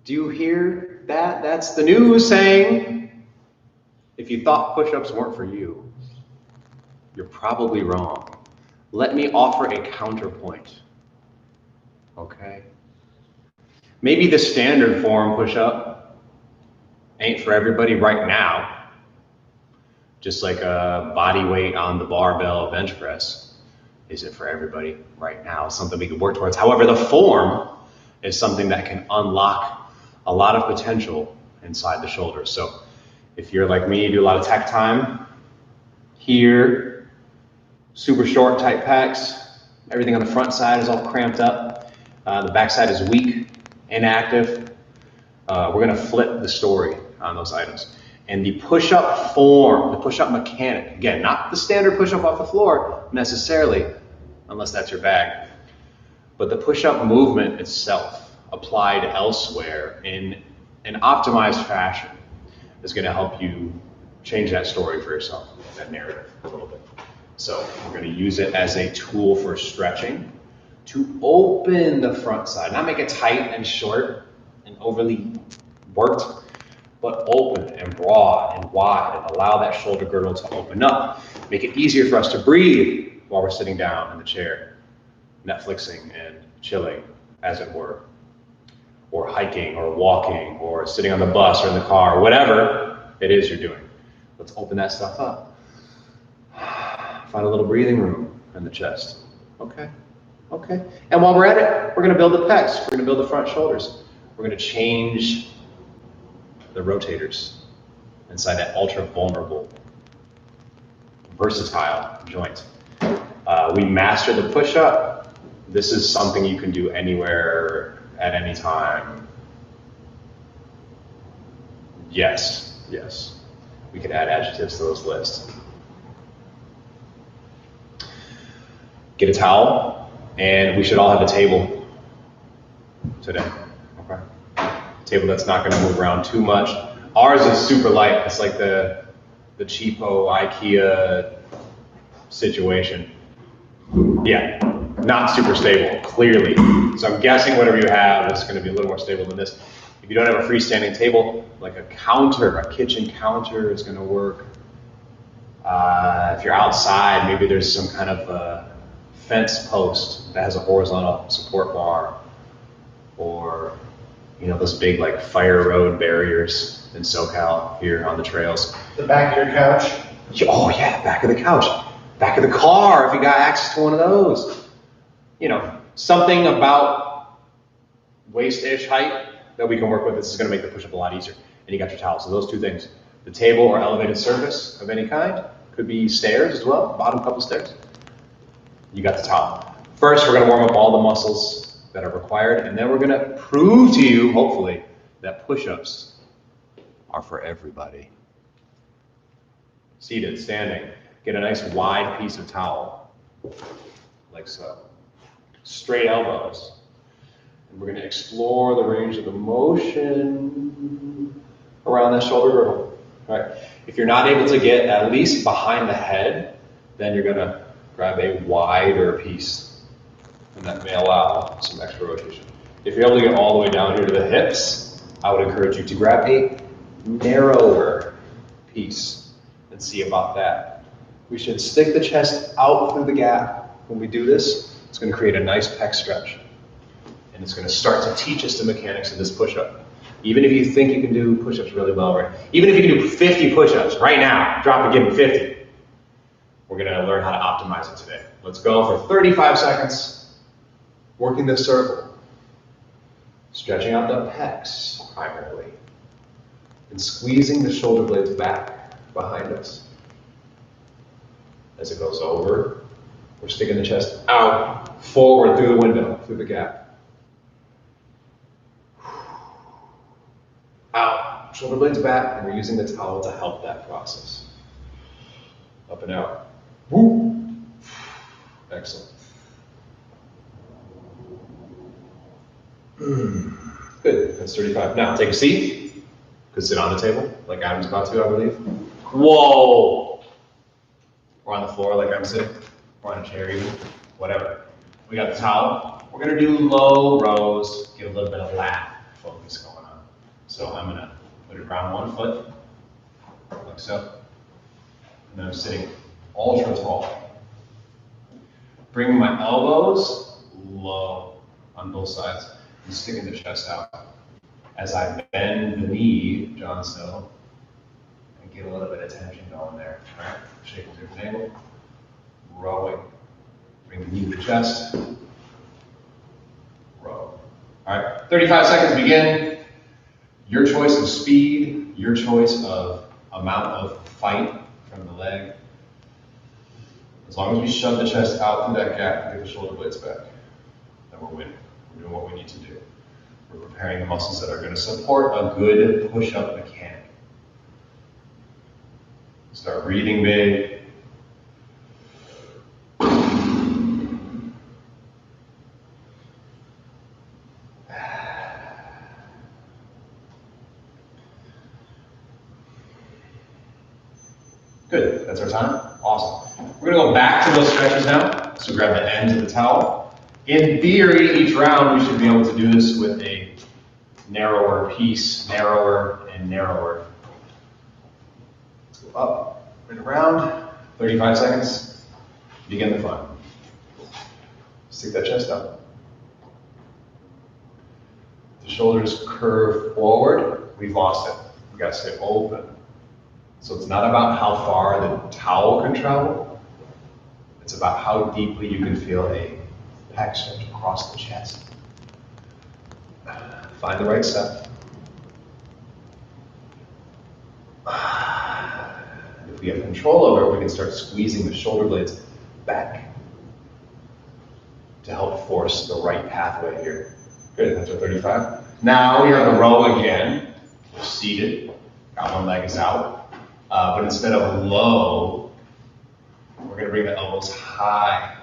Do you hear that? That's the news saying, if you thought push-ups weren't for you, you're probably wrong. Let me offer a counterpoint, okay? Maybe the standard form push-up ain't for everybody right now, just like a body weight on the barbell bench press isn't for everybody right now, something we can work towards. However, the form is something that can unlock a lot of potential inside the shoulders. So if you're like me, you do a lot of tech time here, super short, tight pecs, everything on the front side is all cramped up, the back side is weak, inactive. We're gonna flip the story on those items. And the push-up form, the push-up mechanic, again, not the standard push-up off the floor necessarily, unless that's your bag, but the push-up movement itself applied elsewhere in an optimized fashion is gonna help you change that story for yourself, that narrative a little bit. So we're gonna use it as a tool for stretching to open the front side, not make it tight and short and overly worked, but open and broad and wide and allow that shoulder girdle to open up. Make it easier for us to breathe while we're sitting down in the chair, Netflixing and chilling, as it were, or hiking or walking or sitting on the bus or in the car, whatever it is you're doing. Let's open that stuff up. Find a little breathing room in the chest. Okay, okay. And while we're at it, we're gonna build the pecs. We're gonna build the front shoulders. We're gonna change the rotators inside that ultra vulnerable, versatile joint. We mastered the push-up. This is something you can do anywhere, at any time. Yes, yes. We could add adjectives to those lists. Get a towel, and we should all have a table today, okay? Table that's not gonna move around too much. Ours is super light. It's like the cheapo IKEA situation. Yeah, not super stable, clearly. So I'm guessing whatever you have is gonna be a little more stable than this. If you don't have a freestanding table, like a counter, a kitchen counter is gonna work. If you're outside, maybe there's some kind of a fence post that has a horizontal support bar, or you know, those big like fire road barriers in SoCal here on the trails. The back of your couch? Oh yeah, back of the couch. Back of the car, if you got access to one of those. You know, something about waist-ish height that we can work with. This is gonna make the push-up a lot easier. And you got your towel, so those two things. The table or elevated surface of any kind. Could be stairs as well, bottom couple stairs. You got the towel. First, we're gonna warm up all the muscles that are required, and then we're gonna prove to you, hopefully, that push-ups are for everybody. Seated, standing. Get a nice wide piece of towel, like so. Straight elbows. And we're gonna explore the range of the motion around that shoulder girdle. All right. If you're not able to get at least behind the head, then you're gonna grab a wider piece, and that may allow some extra rotation. If you're able to get all the way down here to the hips, I would encourage you to grab a narrower piece and see about that. We should stick the chest out through the gap when we do this. It's gonna create a nice pec stretch. And it's gonna start to teach us the mechanics of this push-up. Even if you think you can do push-ups really well, right? Even if you can do 50 push-ups right now, drop and give me 50. We're gonna learn how to optimize it today. Let's go for 35 seconds, working this circle. Stretching out the pecs primarily. And squeezing the shoulder blades back behind us. As it goes over, we're sticking the chest out, forward through the window, through the gap. Out, shoulder blades back, and we're using the towel to help that process. Up and out. Woo. Excellent. Good, that's 35. Now, take a seat. You could sit on the table, like Adam's about to, I believe. Whoa! Or on the floor like I'm sitting, or on a chair even, whatever. We got the towel. We're gonna do low rows, get a little bit of lat focus going on. So I'm gonna put it around one foot, like so. And then I'm sitting ultra tall. Bringing my elbows low on both sides and sticking the chest out. As I bend the knee, John Snow, and get a little bit of tension going there. All right, shaking through the navel, rowing. Bring the knee to the chest, row. All right, 35 seconds begin. Your choice of speed, your choice of amount of fight from the leg. As long as we shove the chest out through that gap and get the shoulder blades back, then we're winning. We're doing what we need to do. We're preparing the muscles that are going to support a good push-up mechanic. Start breathing big. Good, that's our time. Awesome. We're gonna go back to those stretches now. So grab the ends of the towel. In theory, each round we should be able to do this with a narrower piece, narrower and narrower. Let's go up and around. 35 seconds. Begin the fun. Stick that chest up. The shoulders curve forward. We've lost it. We gotta stay open. So it's not about how far the towel can travel. It's about how deeply you can feel a pec stretch across the chest. Find the right step. If we have control over it, we can start squeezing the shoulder blades back to help force the right pathway here. Good, that's our 35. Now we're on the row again. We're seated. Got one leg is out. But instead of low, we're going to bring the elbows high,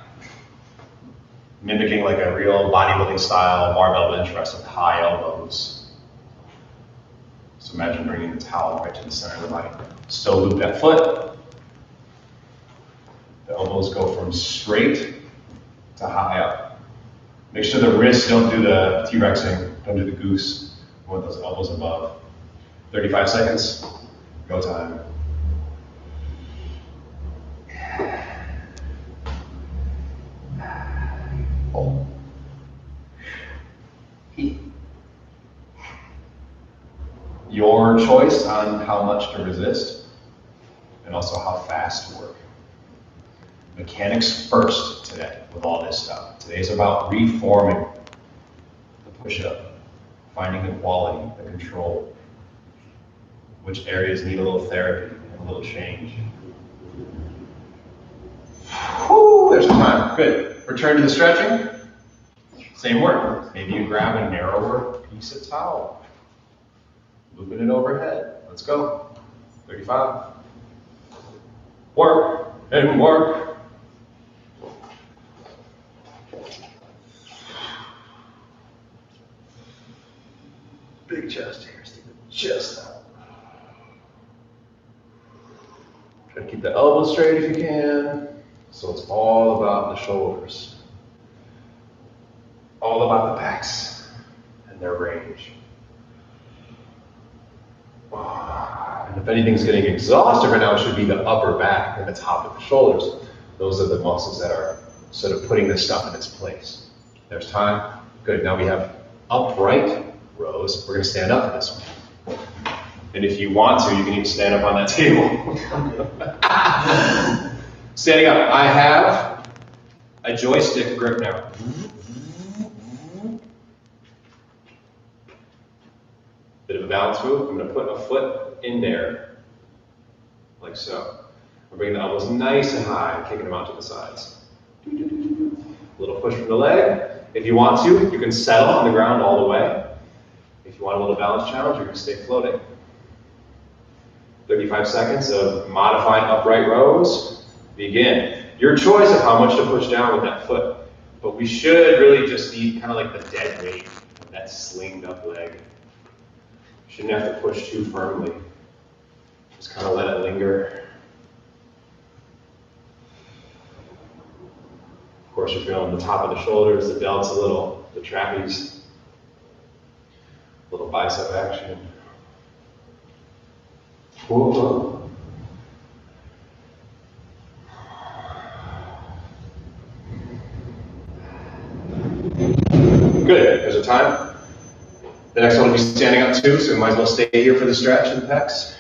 mimicking like a real bodybuilding style barbell bench press with high elbows. So imagine bringing the towel right to the center of the body. Still loop that foot. The elbows go from straight to high up. Make sure the wrists don't do the T-Rexing, don't do the goose. We want those elbows above. 35 seconds, go time. Oh. Your choice on how much to resist and also how fast to work. Mechanics first today with all this stuff. Today's about reforming the push-up, finding the quality, the control, which areas need a little therapy and a little change. Whew, there's some time. Good. Return to the stretching. Same work. Maybe you grab a narrower piece of towel. Looping it overhead. Let's go. 35. Work and work. Big chest here. Stick the chest out. Try to keep the elbows straight if you can. So it's all about the shoulders. All about the pecs and their range. And if anything's getting exhausted right now, it should be the upper back and the top of the shoulders. Those are the muscles that are sort of putting this stuff in its place. There's time. Good. Now we have upright rows. We're going to stand up for this one. And if you want to, you can even stand up on that table. Standing up. I have a joystick grip now. Bit of a balance move. I'm going to put a foot in there, like so. I'm bringing the elbows nice and high, kicking them out to the sides. A little push from the leg. If you want to, you can settle on the ground all the way. If you want a little balance challenge, you're going to stay floating. 35 seconds of modified upright rows. Begin. Your choice of how much to push down with that foot. But we should really just need kind of like the dead weight of that slinged up leg. Shouldn't have to push too firmly. Just kind of let it linger. Of course, you're feeling the top of the shoulders, the delts a little, the trapeze, a little bicep action. Whoa. Good. There's a time. The next one will be standing up too, so we might as well stay here for the stretch and the pecs.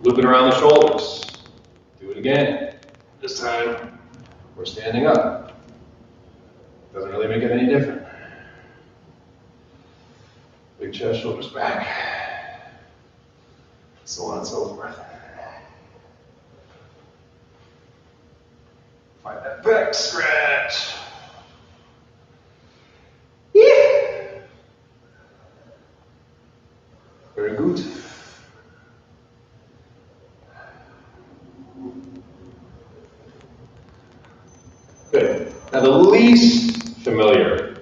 Looping around the shoulders. Do it again. This time, we're standing up. Doesn't really make it any different. Big chest, shoulders back. So on and so forth. Find that back stretch. Yeah. Very good. Good. Now the least familiar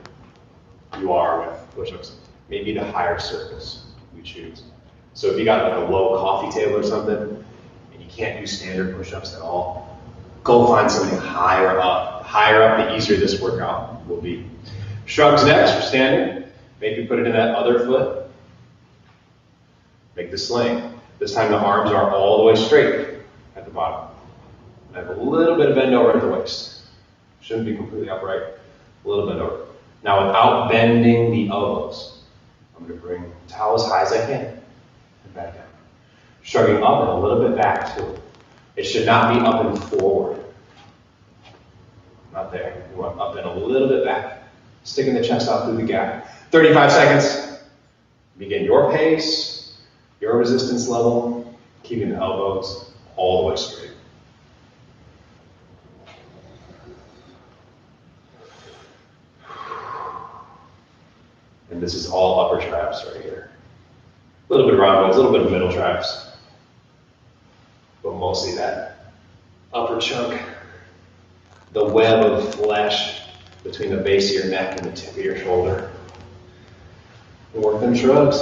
you are with push-ups, maybe the higher surface you choose. So if you got like a low coffee table or something, and you can't do standard push-ups at all, go find something higher up. Higher up, the easier this workout will be. Shrugs next, you're standing. Maybe put it in that other foot. Make the sling. This time the arms are all the way straight at the bottom. I have a little bit of bend over at the waist. Shouldn't be completely upright. A little bit over. Now without bending the elbows, I'm going to bring the towel as high as I can and back down. Shrugging up and a little bit back too. It should not be up and forward. Not there. You want up and a little bit back. Sticking the chest out through the gap. 35 seconds. Begin your pace, your resistance level, keeping the elbows all the way straight. And this is all upper traps right here. A little bit of rhomboids, a little bit of middle traps, but mostly that upper chunk, the web of flesh between the base of your neck and the tip of your shoulder. And work them shrugs.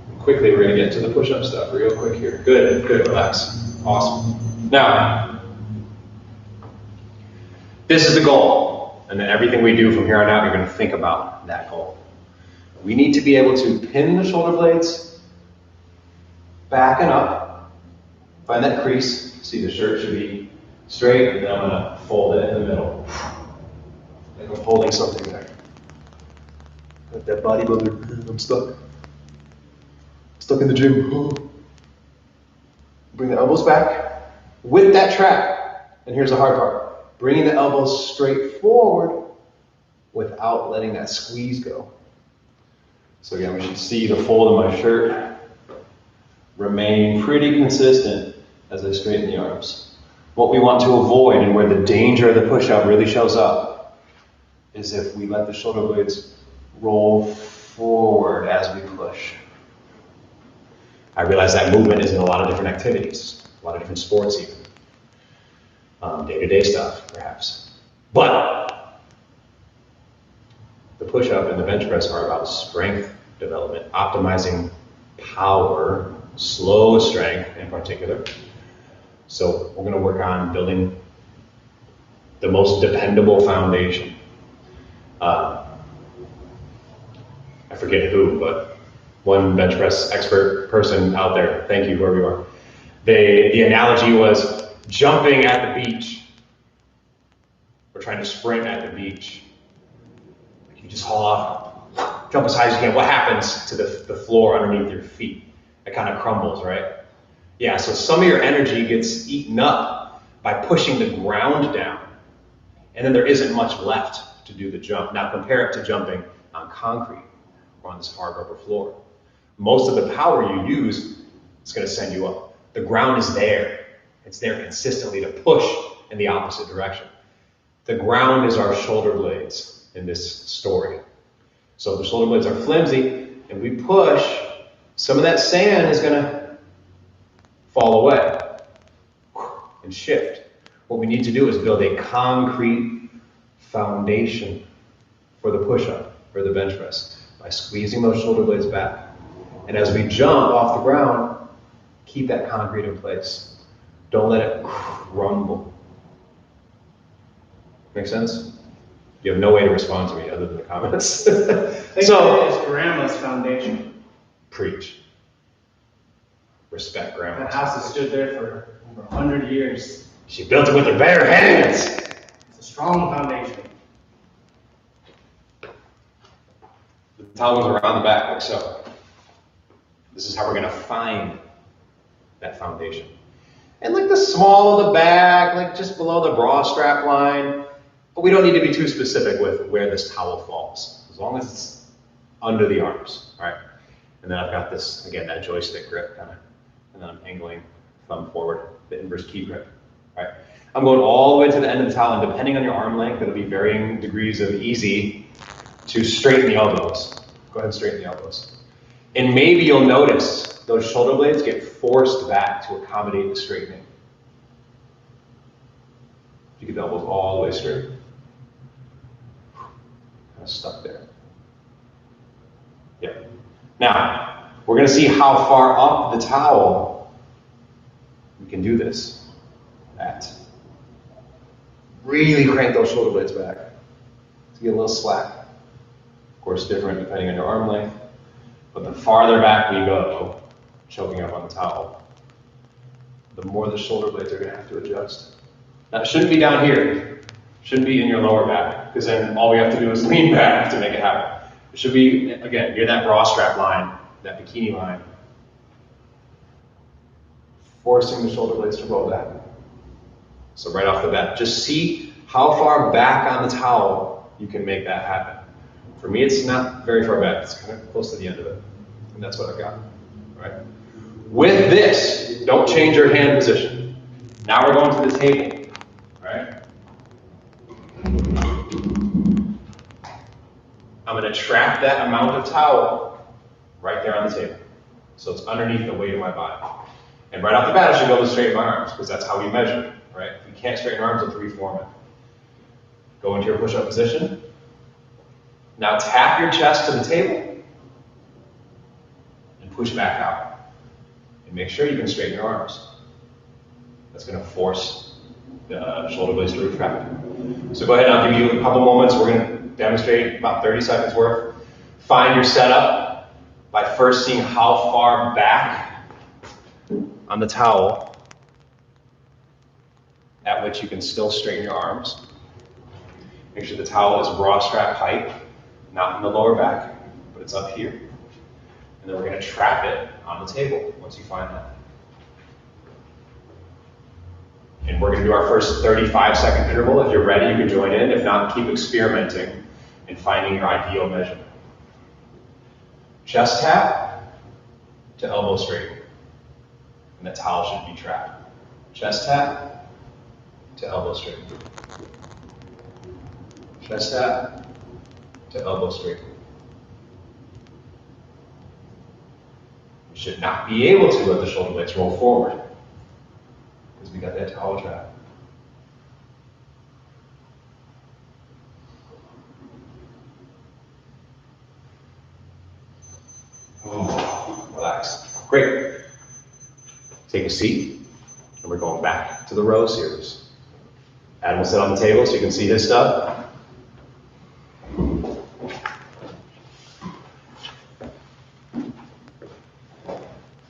And quickly, we're going to get to the push-up stuff real quick here. Good, good, relax. Awesome. Now, this is the goal. And then everything we do from here on out, you're going to think about that goal. We need to be able to pin the shoulder blades back and up. Find that crease. See, the shirt should be straight, and then I'm going to fold it in the middle. Like I'm holding something there. Like that bodybuilder, I'm stuck. Stuck in the gym. Bring the elbows back with that trap. And here's the hard part. Bringing the elbows straight forward without letting that squeeze go. So again, we should see the fold of my shirt remaining pretty consistent as I straighten the arms. What we want to avoid, and where the danger of the push-up really shows up, is if we let the shoulder blades roll forward as we push. I realize that movement is in a lot of different activities, a lot of different sports even. Day-to-day stuff, perhaps. But the push-up and the bench press are about strength development, optimizing power, slow strength in particular. So we're going to work on building the most dependable foundation. I forget who, but one bench press expert person out there, thank you, whoever you are. The analogy was jumping at the beach, or trying to sprint at the beach. You just haul off, jump as high as you can. What happens to the floor underneath your feet? It kind of crumbles, right? Yeah, so some of your energy gets eaten up by pushing the ground down, and then there isn't much left to do the jump. Now compare it to jumping on concrete or on this hard rubber floor. Most of the power you use is going to send you up. The ground is there. It's there consistently to push in the opposite direction. The ground is our shoulder blades in this story. So if the shoulder blades are flimsy and we push, some of that sand is going to fall away and shift. What we need to do is build a concrete foundation for the push-up, for the bench press, by squeezing those shoulder blades back. And as we jump off the ground, keep that concrete in place. Don't let it crumble. Make sense? You have no way to respond to me other than the comments. Think of it as grandma's foundation. Preach. Respect grandma. That house has stood there for over 100 years. She built it with her bare hands. It's a strong foundation. The towel goes around the back like so. This is how we're going to find that foundation. And like the small of the back, like just below the bra strap line. But we don't need to be too specific with where this towel falls, as long as it's under the arms, all right? And then I've got this, again, that joystick grip kind of, and then I'm angling thumb forward, the inverse key grip, all right? I'm going all the way to the end of the towel, and depending on your arm length, it'll be varying degrees of easy to straighten the elbows. Go ahead and straighten the elbows. And maybe you'll notice those shoulder blades get forced back to accommodate the straightening. You get the elbows all the way straight. Kind of stuck there. Yep. Now, we're going to see how far up the towel we can do this at. Really crank those shoulder blades back to get a little slack. Of course, different depending on your arm length. But the farther back we go, choking up on the towel, the more the shoulder blades are going to have to adjust. Now, it shouldn't be down here. It shouldn't be in your lower back, because then all we have to do is lean back to make it happen. It should be, again, near that bra strap line, that bikini line, forcing the shoulder blades to roll back. So right off the bat, just see how far back on the towel you can make that happen. For me, it's not very far back. It's kind of close to the end of it. And that's what I've got. All right. With this, don't change your hand position. Now we're going to the table. All right. I'm going to trap that amount of towel right there on the table. So it's underneath the weight of my body. And right off the bat, I should be able to straighten my arms, because that's how we measure, right? If you can't straighten arms, let's reform it. Go into your push-up position. Now tap your chest to the table and push back out. And make sure you can straighten your arms. That's going to force the shoulder blades to retract. So go ahead and I'll give you a couple moments. We're going to demonstrate about 30 seconds worth. Find your setup by first seeing how far back on the towel at which you can still straighten your arms. Make sure the towel is bra strap height, not in the lower back, but it's up here. And then we're going to trap it on the table once you find that. And we're going to do our first 35-second interval. If you're ready, you can join in. If not, keep experimenting and finding your ideal measurement. Chest tap to elbow straighten. And the towel should be trapped. Chest tap to elbow straighten. Chest tap to elbow straighten. You should not be able to let the shoulder blades roll forward, because we got that towel trap. Oh, relax. Great. Take a seat, and we're going back to the row series. Adam will sit on the table so you can see his stuff.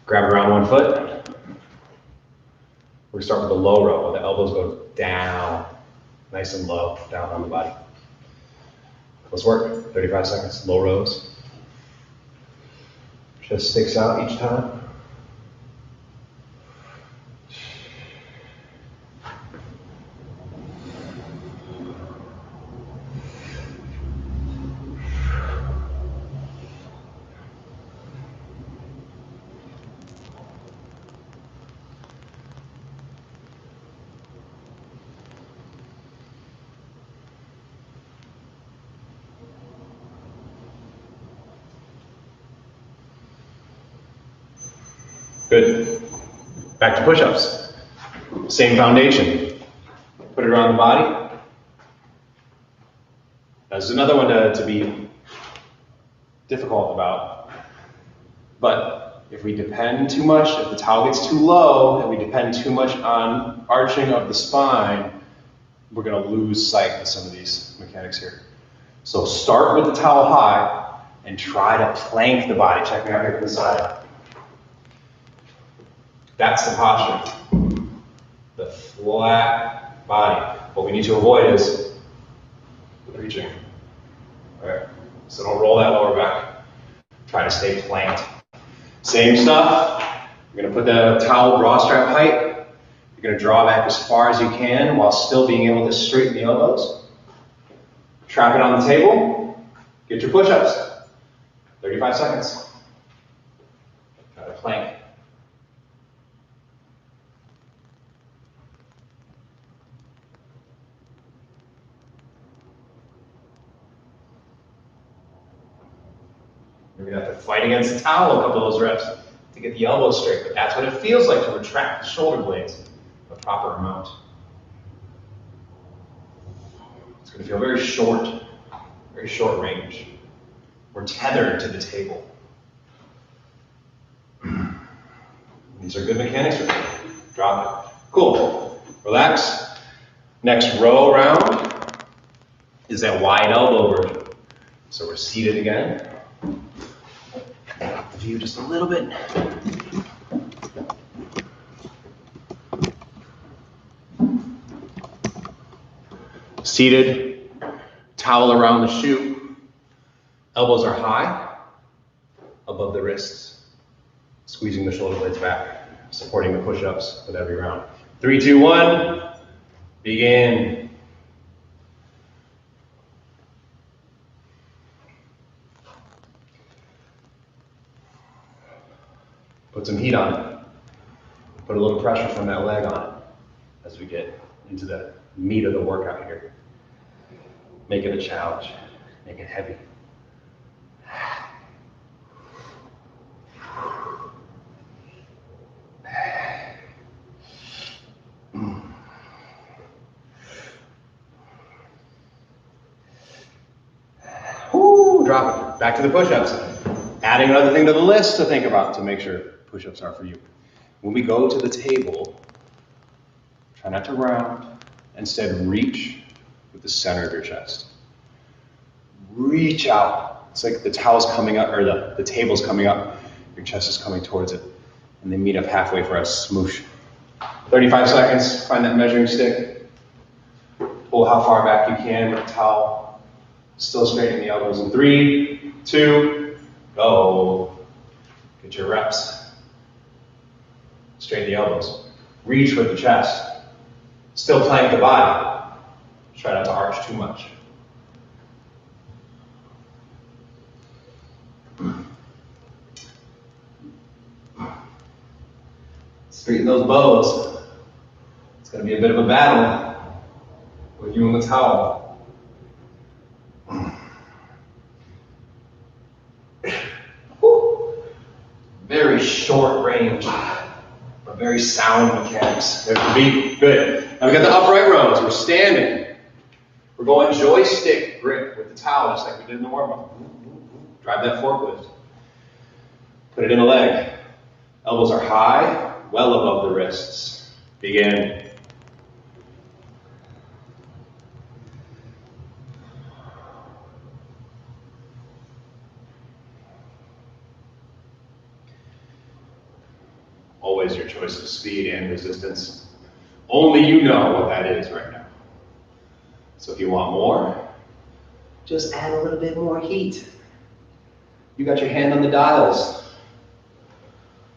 Grab it around one foot. We're going to start with the low row, where the elbows go down, nice and low, down on the body. Let's work. 35 seconds, low rows. Chest sticks out each time. Good. Back to push-ups. Same foundation. Put it around the body. This is another one to be difficult about. But if we depend too much, if the towel gets too low, and we depend too much on arching of the spine, we're going to lose sight of some of these mechanics here. So start with the towel high and try to plank the body. Check me out here to the side. That's the posture. The flat body. What we need to avoid is reaching. All right. So don't roll that lower back. Try to stay planted. Same stuff. You're going to put the towel bra strap height. You're going to draw back as far as you can while still being able to straighten the elbows. Trap it on the table. Get your push-ups. 35 seconds. Try to plank. You're going to have to fight against the towel a couple of those reps to get the elbows straight, but that's what it feels like to retract the shoulder blades a proper amount. It's going to feel very short range. We're tethered to the table. These are good mechanics for me. Drop it. Cool. Relax. Next row around is that wide elbow version. So we're seated again. The view just a little bit. Seated, towel around the shoe. Elbows are high, above the wrists. Squeezing the shoulder blades back, supporting the push-ups with every round. 3, 2, 1, begin. Put some heat on it. Put a little pressure from that leg on it as we get into the meat of the workout here. Make it a challenge. Make it heavy. Woo, drop it. Back to the push-ups. Adding another thing to the list to think about to make sure push-ups are for you. When we go to the table, try not to round. Instead, reach with the center of your chest. Reach out. It's like the towel's coming up, or the table's coming up. Your chest is coming towards it. And they meet up halfway for a smoosh. 35 seconds. Find that measuring stick. Pull how far back you can with the towel. Still straightening the elbows in 3, 2, go. Get your reps. Straighten the elbows. Reach with the chest. Still plank the body. Try not to arch too much. Straighten those bows. It's going to be a bit of a battle with you and the towel. Very short range, but very sound mechanics. There's the beat. Good. Now we got the upright rows. We're standing. We're going joystick grip with the towel, just like we did in the warm-up. Drive that forklift. Put it in a leg. Elbows are high, well above the wrists. Begin. Always your choice of speed and resistance. Only you know what that is right now. So if you want more, just add a little bit more heat. You got your hand on the dials.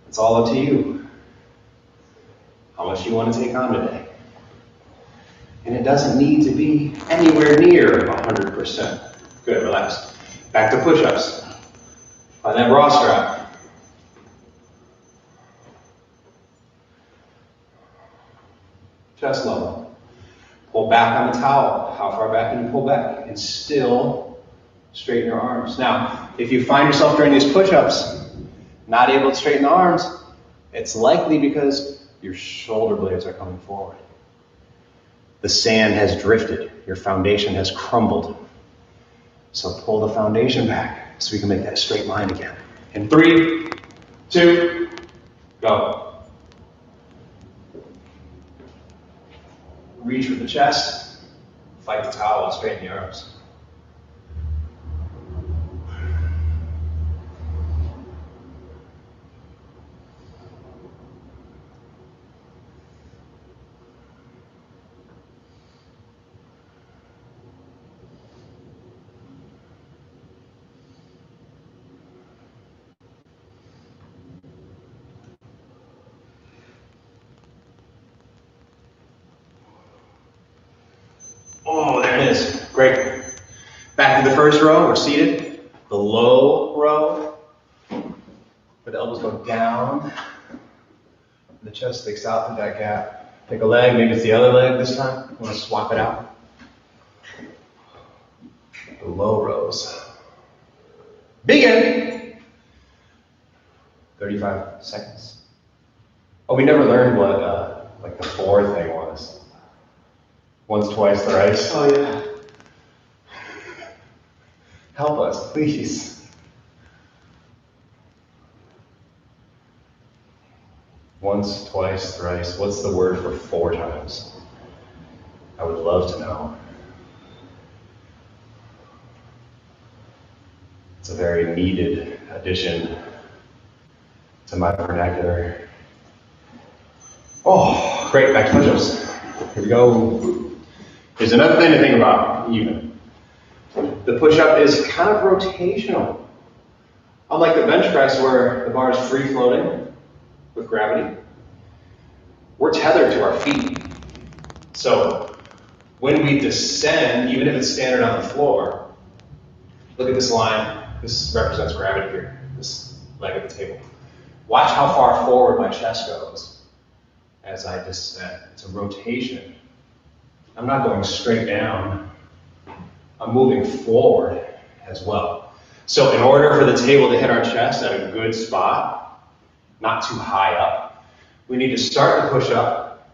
It's all up to you. How much you want to take on today. And it doesn't need to be anywhere near 100%. Good, relax. Back to push-ups. Find that bra strap. Chest level. Pull back on the towel. How far back can you pull back? And still straighten your arms. Now, if you find yourself during these push-ups not able to straighten the arms, it's likely because your shoulder blades are coming forward. The sand has drifted. Your foundation has crumbled. So pull the foundation back so we can make that straight line again. In 3, 2, go. Reach with the chest, fight the towel, and straighten the arms. Oh, there it is. Great. Back to the first row. We're seated. The low row. Where the elbows go down. The chest sticks out through that gap. Pick a leg. Maybe it's the other leg this time. You want to swap it out. The low rows. Begin. 35 seconds. Oh, we never learned what like the 4 thing was. Once, twice, thrice. Oh yeah. Help us, please. Once, twice, thrice. What's the word for 4 times? I would love to know. It's a very needed addition to my vernacular. Oh, great, back to push-ups. Here we go. Here's another thing to think about, even. The push-up is kind of rotational. Unlike the bench press where the bar is free floating with gravity, we're tethered to our feet. So when we descend, even if it's standard on the floor, look at this line. This represents gravity here, this leg of the table. Watch how far forward my chest goes as I descend. It's a rotation. I'm not going straight down. I'm moving forward as well. So in order for the table to hit our chest at a good spot, not too high up, we need to start the push-up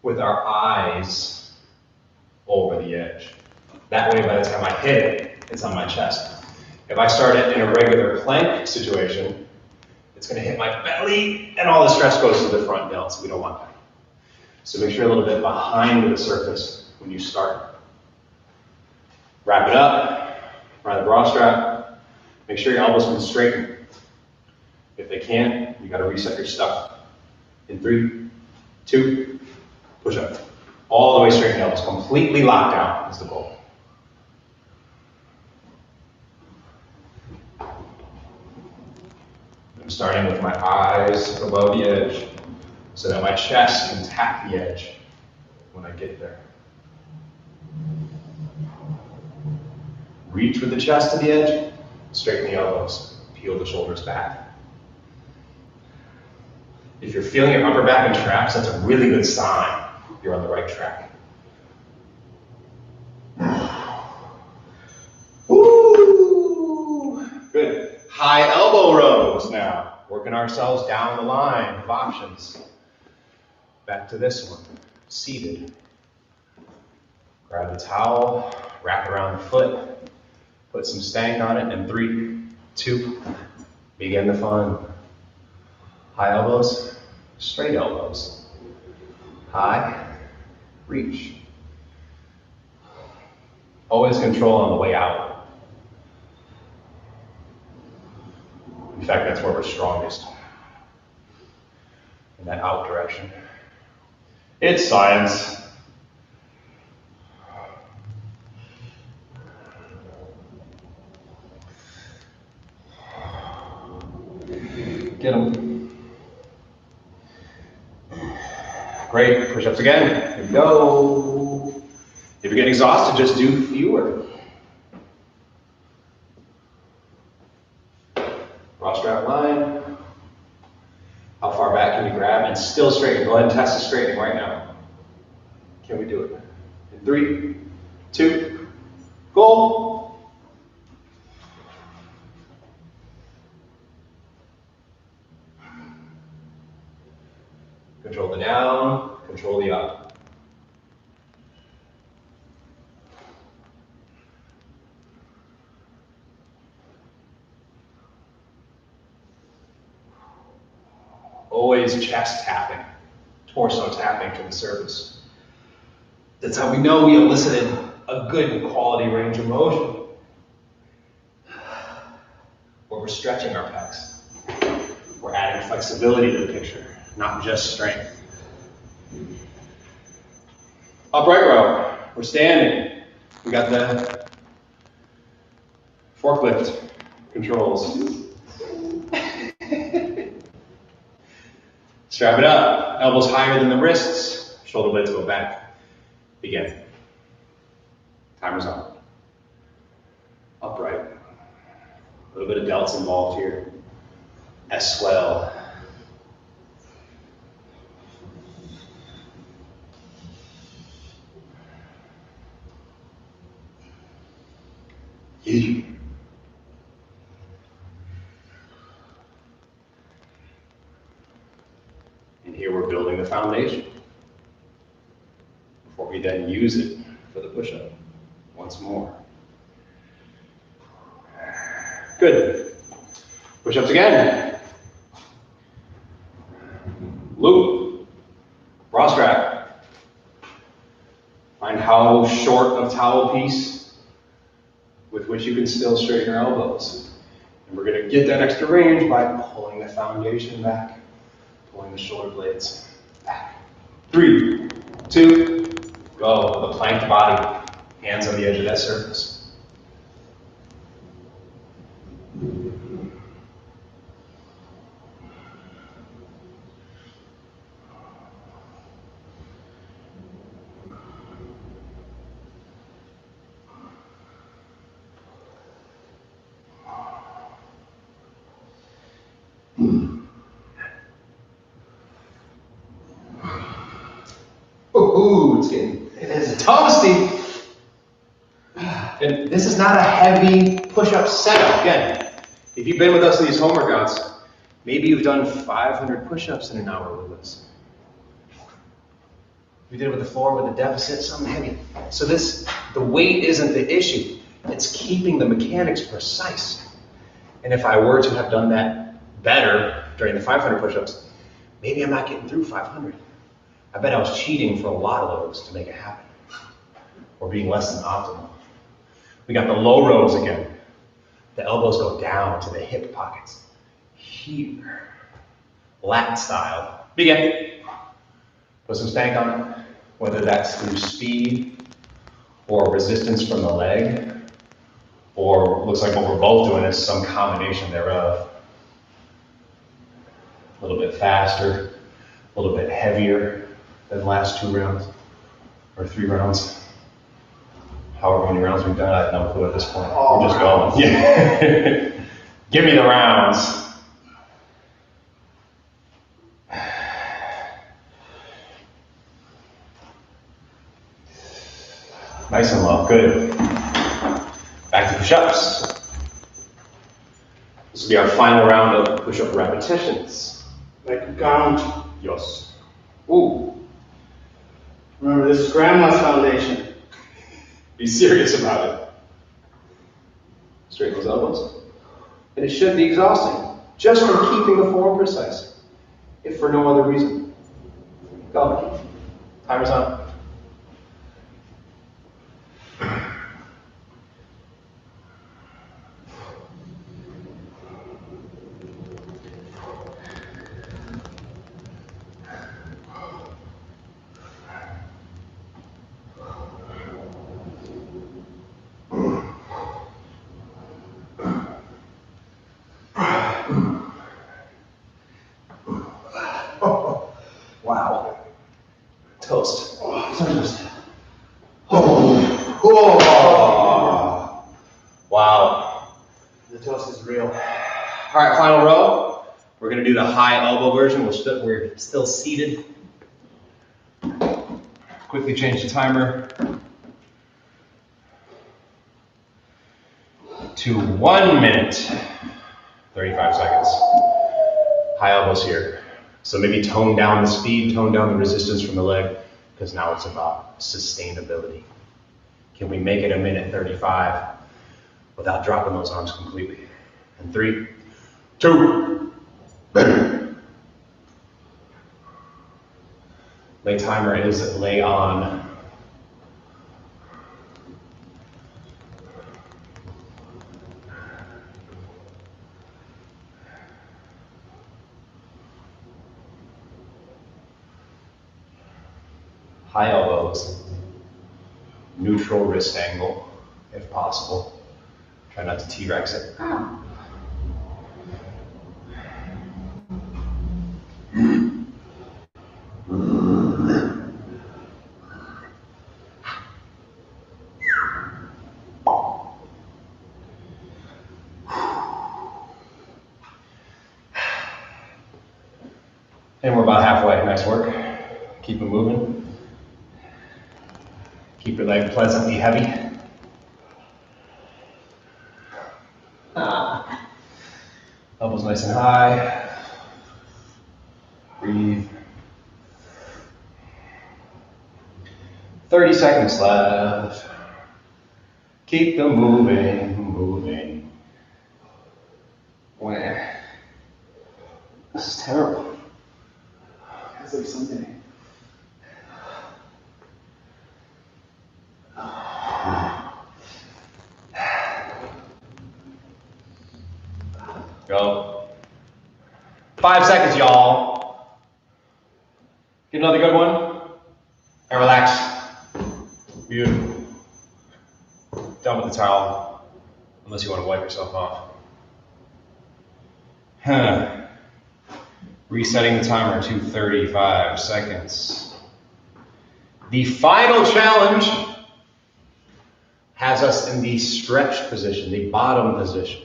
with our eyes over the edge. That way, by the time I hit it, it's on my chest. If I start it in a regular plank situation, it's going to hit my belly, and all the stress goes to the front delts. We don't want that. So make sure you're a little bit behind the surface when you start. Wrap it up, around the bra strap. Make sure your elbows can straighten. If they can't, you got to reset your stuff. In 3, 2, push up. All the way straight elbows, completely locked down is the goal. I'm starting with my eyes above the edge so that my chest can tap the edge when I get there. Reach with the chest to the edge, straighten the elbows, peel the shoulders back. If you're feeling your upper back and traps, that's a really good sign you're on the right track. Woo! Good. High elbow rows now. Working ourselves down the line of options. Back to this one. Seated. Grab the towel, wrap it around the foot, put some stank on it, and 3, 2, begin the fun. High elbows, straight elbows. High, reach. Always control on the way out. In fact, that's where we're strongest. In that out direction. It's science. Get them. Great, push-ups again. Here we go. If you're getting exhausted, just do fewer. Bra strap line. How far back can you grab and still straighten? Go ahead and test the straightening right now. Can we do it? In 3, 2, go. Control the down, control the up. Always chest tapping, torso tapping to the surface. That's how we know we elicited a good quality range of motion. Where we're stretching our pecs. We're adding flexibility to the picture, not just strength. Upright row, we're standing. We got the forklift controls. Strap it up, elbows higher than the wrists, shoulder blades go back. Begin. Timer's on. Upright. A little bit of delts involved here as well. Yeah. And here we're building the foundation before we then use it for the push-up once more. Good. Push-ups again. Loop. Raw strap. Find how short of towel piece with which you can still straighten your elbows. And we're going to get that extra range by pulling the foundation back, pulling the shoulder blades back. 3, 2, go. With a planked body, hands on the edge of that surface. Ooh, it is toasty. And this is not a heavy push-up setup. Again, if you've been with us in these home workouts, maybe you've done 500 push-ups in an hour with us. We did it with the floor with a deficit, something heavy. So the weight isn't the issue. It's keeping the mechanics precise. And if I were to have done that better during the 500 push-ups, maybe I'm not getting through 500. I bet I was cheating for a lot of those to make it happen, or being less than optimal. We got the low rows again. The elbows go down to the hip pockets. Here, lat style. Begin. Put some stank on it, whether that's through speed or resistance from the leg, or looks like what we're both doing is some combination thereof. A little bit faster, a little bit heavier than the last 2 rounds, or 3 rounds. However many rounds we've done, I have no clue at this point. We're just going. Yeah. Give me the rounds. Nice and low, good. Back to push-ups. This will be our final round of push-up repetitions. Like a count. Yes. Ooh. Remember, this is grandma's foundation. Be serious about it. Straighten those elbows. And it should be exhausting, just from keeping the form precise, if for no other reason. Go. Timer's on. Wow. Toast. Toast. Wow. The toast is real. All right, final row. We're going to do the high elbow version. We're still seated. Quickly change the timer to 1 minute, 35 seconds. High elbows here. So maybe tone down the speed, tone down the resistance from the leg, because now it's about sustainability. Can we make it 1:35 without dropping those arms completely? And 3, 2, lay timer is lay on. High elbows, neutral wrist angle, if possible. Try not to T-Rex it. And we're about halfway. Nice work. Keep it moving. Keep your leg pleasantly heavy. Elbows nice and high. Breathe. 30 seconds left. Keep them moving. Where? This is terrible. It's like Sunday. Go. 5 seconds, y'all. Get another good one. And relax. Beautiful. Done with the towel. Unless you want to wipe yourself off. Resetting the timer to 35 seconds. The final challenge has us in the stretched position, the bottom position.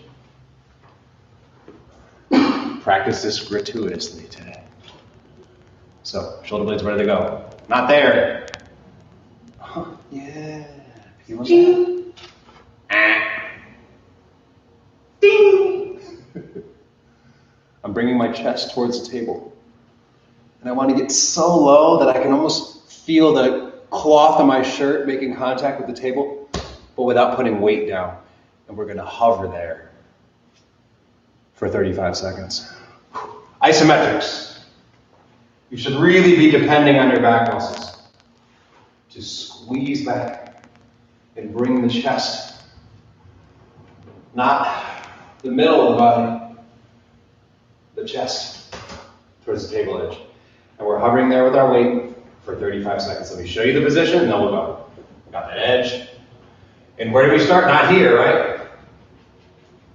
Practice this gratuitously today. So, shoulder blades ready to go. Not there. Yeah. Ding. Ding. I'm bringing my chest towards the table. And I want to get so low that I can almost feel the cloth on my shirt making contact with the table, but without putting weight down. And we're going to hover there for 35 seconds. Isometrics. You should really be depending on your back muscles to squeeze back and bring the chest, not the middle of the body, the chest towards the table edge. And we're hovering there with our weight for 35 seconds. Let me show you the position, and then we'll go. Got that edge. And where do we start? Not here, right?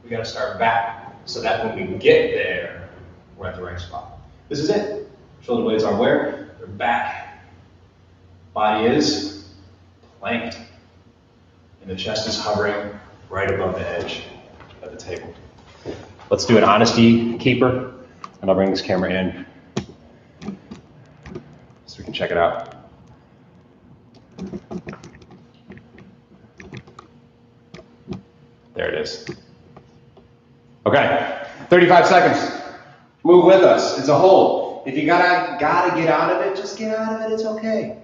We got to start back so that when we get there, we're at the right spot. This is it. Shoulder blades are where? They're back. Body is planked. And the chest is hovering right above the edge of the table. Let's do an honesty keeper, and I'll bring this camera in so we can check it out. There it is. Okay, 35 seconds. Move with us. It's a hold. If you gotta get out of it, just get out of it. It's okay.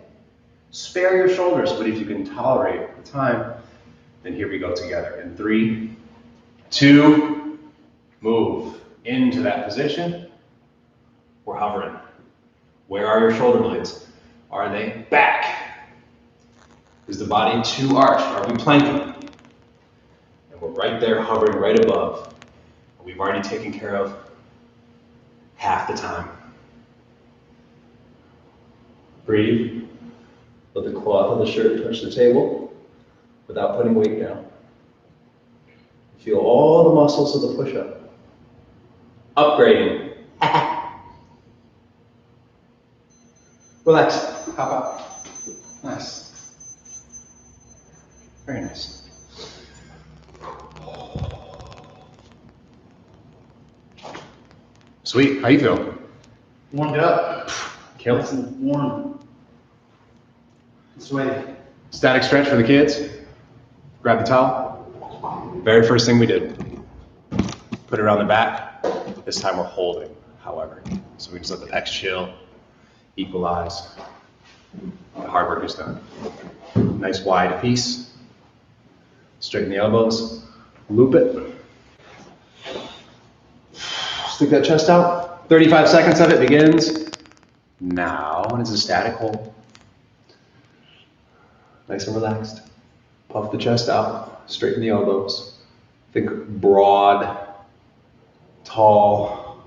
Spare your shoulders, but if you can tolerate the time, then here we go together. In 3, 2, move into that position. We're hovering. Where are your shoulder blades? Are they back? Is the body too arched? Are we planking? And we're right there hovering right above. We've already taken care of half the time. Breathe. Let the cloth of the shirt touch the table without putting weight down. Feel all the muscles of the push-up. Upgrading. Relax. Hop out. Nice. Very nice. Sweet. How you feeling? Warmed up. Kill Nice it. and warm. Sweaty. Static stretch for the kids. Grab the towel. Very first thing we did. Put it around the back. This time we're holding, however. So we just let the pecs chill, equalize. The hard work is done. Nice wide piece. Straighten the elbows. Loop it. Stick that chest out. 35 seconds of it begins now, and it's a static hold. Nice and relaxed. Puff the chest out. Straighten the elbows. Think broad, tall,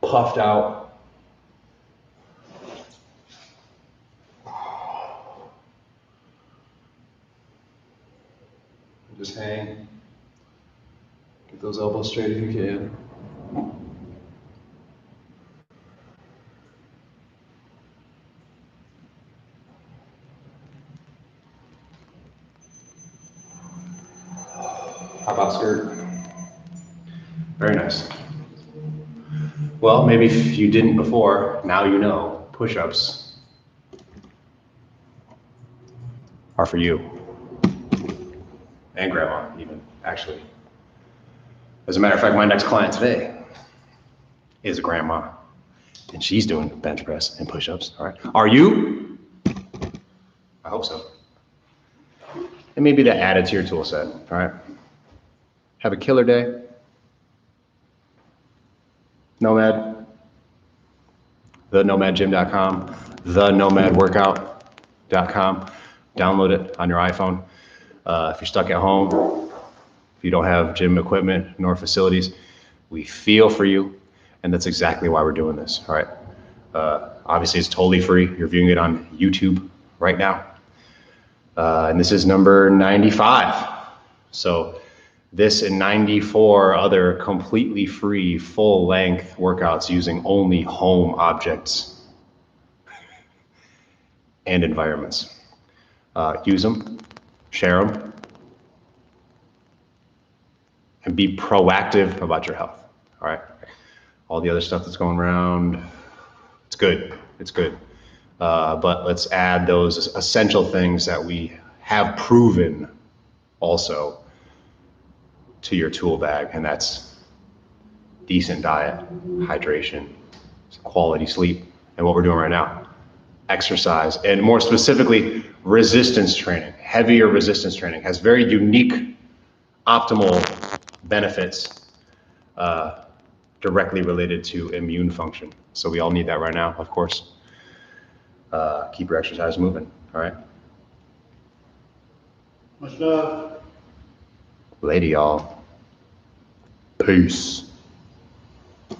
puffed out. Just hang. Get those elbows straight if you can. Hop out skirt. Very nice. Well, maybe if you didn't before, now you know. Push-ups are for you. And grandma, even, actually. As a matter of fact, my next client today is a grandma. And she's doing bench press and push-ups, all right? Are you? I hope so. And maybe to add it to your tool set, all right? Have a killer day. Nomad, thenomadgym.com, thenomadworkout.com. Download it on your iPhone. If you're stuck at home, if you don't have gym equipment nor facilities, we feel for you, and that's exactly why we're doing this, all right? Obviously, it's totally free. You're viewing it on YouTube right now. And this is number 95. So this and 94 other completely free, full-length workouts using only home objects and environments. Use them, share them, and be proactive about your health, all right? All the other stuff that's going around, it's good, it's good. But let's add those essential things that we have proven also to your tool bag, and that's decent diet, hydration, quality sleep, and what we're doing right now, exercise, and more specifically, resistance training. Heavier resistance training has very unique, optimal benefits directly related to immune function. So we all need that right now, of course. Keep your exercise moving, all right? Much love. Lady, y'all. Peace.